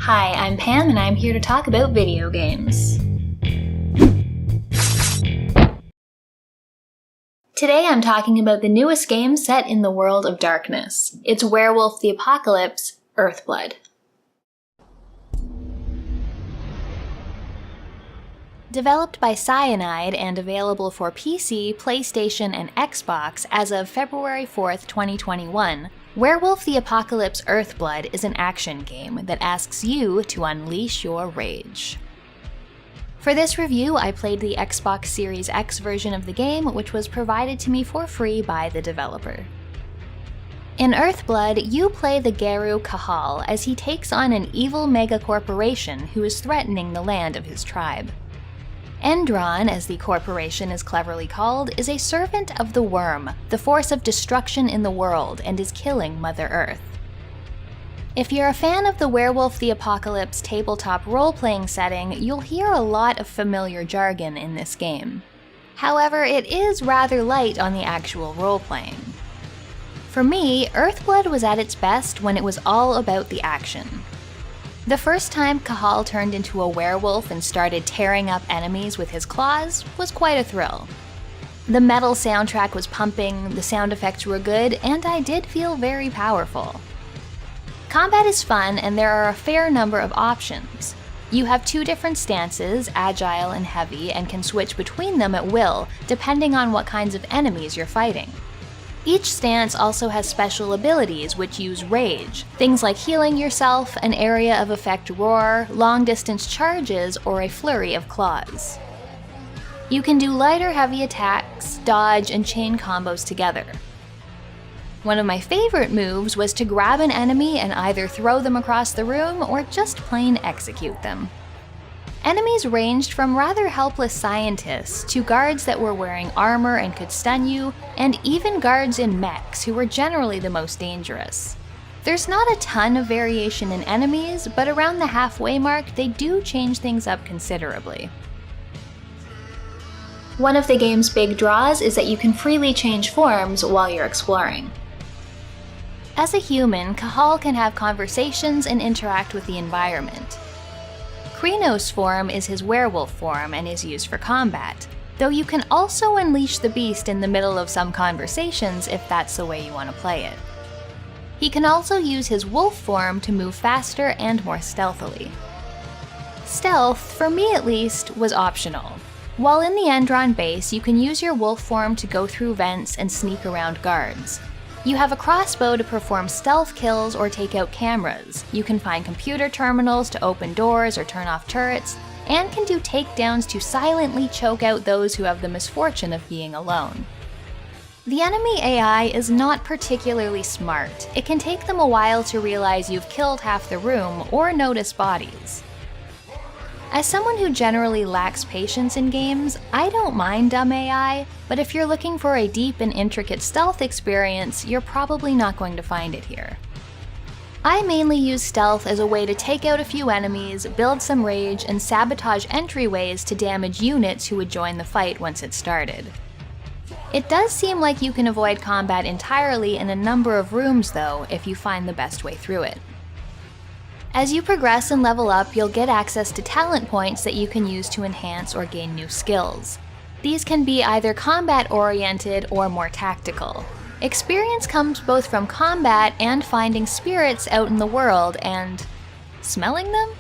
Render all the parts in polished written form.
Hi, I'm Pam and I'm here to talk about video games. Today I'm talking about the newest game set in the world of darkness. It's Werewolf the Apocalypse, Earthblood. Developed by Cyanide and available for PC, PlayStation, and Xbox as of February 4th, 2021, Werewolf the Apocalypse Earthblood is an action game that asks you to unleash your rage. For this review, I played the Xbox Series X version of the game, which was provided to me for free by the developer. In Earthblood, you play the Guru Cahal as he takes on an evil megacorporation who is threatening the land of his tribe. Endron, as the corporation is cleverly called, is a servant of the Worm, the force of destruction in the world, and is killing Mother Earth. If you're a fan of the Werewolf the Apocalypse tabletop role-playing setting, you'll hear a lot of familiar jargon in this game. However, it is rather light on the actual role-playing. For me, Earthblood was at its best when it was all about the action. The first time Cahal turned into a werewolf and started tearing up enemies with his claws was quite a thrill. The metal soundtrack was pumping, the sound effects were good, and I did feel very powerful. Combat is fun and there are a fair number of options. You have two different stances, agile and heavy, and can switch between them at will, depending on what kinds of enemies you're fighting. Each stance also has special abilities which use rage, things like healing yourself, an area of effect roar, long-distance charges, or a flurry of claws. You can do light or heavy attacks, dodge, and chain combos together. One of my favorite moves was to grab an enemy and either throw them across the room or just plain execute them. Enemies ranged from rather helpless scientists to guards that were wearing armor and could stun you, and even guards in mechs who were generally the most dangerous. There's not a ton of variation in enemies, but around the halfway mark they do change things up considerably. One of the game's big draws is that you can freely change forms while you're exploring. As a human, Cahal can have conversations and interact with the environment. Krenos' form is his werewolf form and is used for combat, though you can also unleash the beast in the middle of some conversations if that's the way you want to play it. He can also use his wolf form to move faster and more stealthily. Stealth, for me at least, was optional. While in the Endron base, you can use your wolf form to go through vents and sneak around guards. You have a crossbow to perform stealth kills or take out cameras. You can find computer terminals to open doors or turn off turrets, and can do takedowns to silently choke out those who have the misfortune of being alone. The enemy AI is not particularly smart. It can take them a while to realize you've killed half the room or notice bodies. As someone who generally lacks patience in games, I don't mind dumb AI, but if you're looking for a deep and intricate stealth experience, you're probably not going to find it here. I mainly use stealth as a way to take out a few enemies, build some rage, and sabotage entryways to damage units who would join the fight once it started. It does seem like you can avoid combat entirely in a number of rooms though, if you find the best way through it. As you progress and level up, you'll get access to talent points that you can use to enhance or gain new skills. These can be either combat-oriented or more tactical. Experience comes both from combat and finding spirits out in the world and smelling them?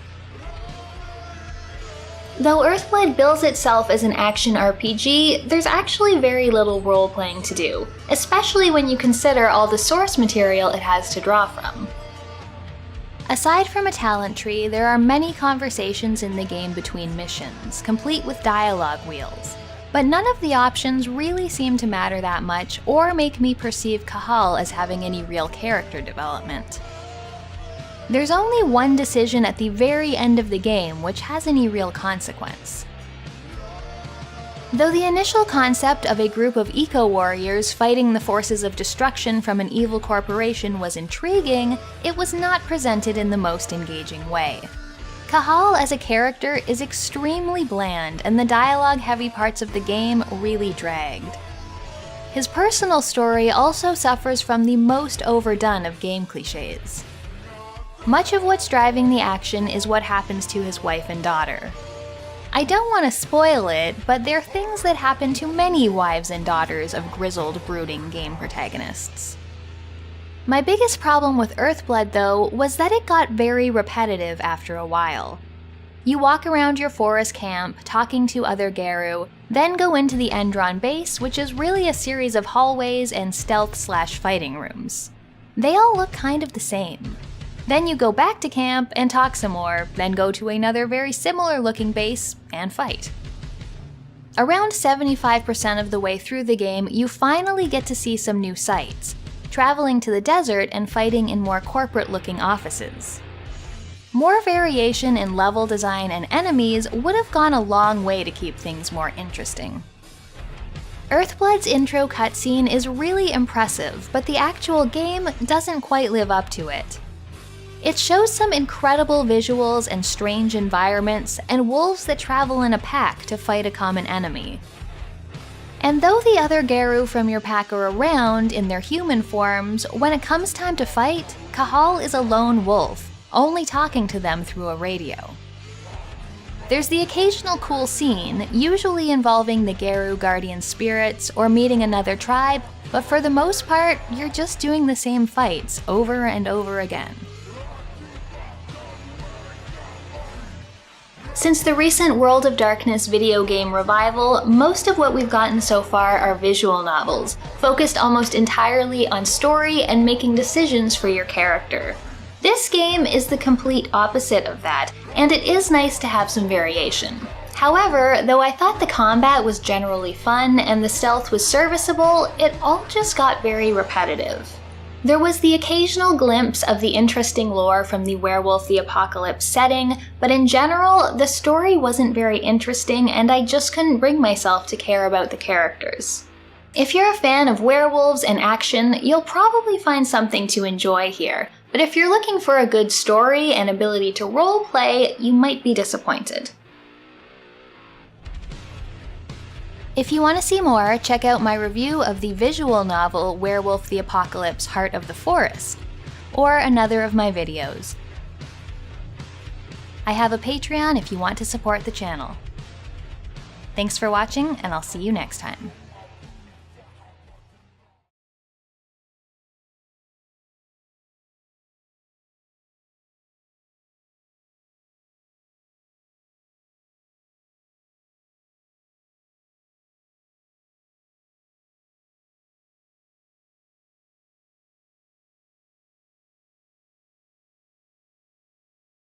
Though Earthblood bills itself as an action RPG, there's actually very little role-playing to do, especially when you consider all the source material it has to draw from. Aside from a talent tree, there are many conversations in the game between missions, complete with dialogue wheels. But none of the options really seem to matter that much or make me perceive Cahal as having any real character development. There's only one decision at the very end of the game which has any real consequence. Though the initial concept of a group of eco-warriors fighting the forces of destruction from an evil corporation was intriguing, it was not presented in the most engaging way. Cahal as a character is extremely bland, and the dialogue-heavy parts of the game really dragged. His personal story also suffers from the most overdone of game cliches. Much of what's driving the action is what happens to his wife and daughter. I don't want to spoil it, but they're things that happen to many wives and daughters of grizzled, brooding game protagonists. My biggest problem with Earthblood, though, was that it got very repetitive after a while. You walk around your forest camp, talking to other Garou, then go into the Endron base, which is really a series of hallways and stealth/fighting rooms. They all look kind of the same. Then you go back to camp and talk some more, then go to another very similar looking base and fight. Around 75% of the way through the game, you finally get to see some new sights, traveling to the desert and fighting in more corporate looking offices. More variation in level design and enemies would have gone a long way to keep things more interesting. Earthblood's intro cutscene is really impressive, but the actual game doesn't quite live up to it. It shows some incredible visuals and strange environments, and wolves that travel in a pack to fight a common enemy. And though the other Garou from your pack are around in their human forms, when it comes time to fight, Cahal is a lone wolf, only talking to them through a radio. There's the occasional cool scene, usually involving the Garou guardian spirits or meeting another tribe, but for the most part, you're just doing the same fights over and over again. Since the recent World of Darkness video game revival, most of what we've gotten so far are visual novels, focused almost entirely on story and making decisions for your character. This game is the complete opposite of that, and it is nice to have some variation. However, though I thought the combat was generally fun and the stealth was serviceable, it all just got very repetitive. There was the occasional glimpse of the interesting lore from the Werewolf the Apocalypse setting, but in general, the story wasn't very interesting and I just couldn't bring myself to care about the characters. If you're a fan of werewolves and action, you'll probably find something to enjoy here, but if you're looking for a good story and ability to roleplay, you might be disappointed. If you want to see more, check out my review of the visual novel Werewolf the Apocalypse: Heart of the Forest, or another of my videos. I have a Patreon if you want to support the channel. Thanks for watching, and I'll see you next time.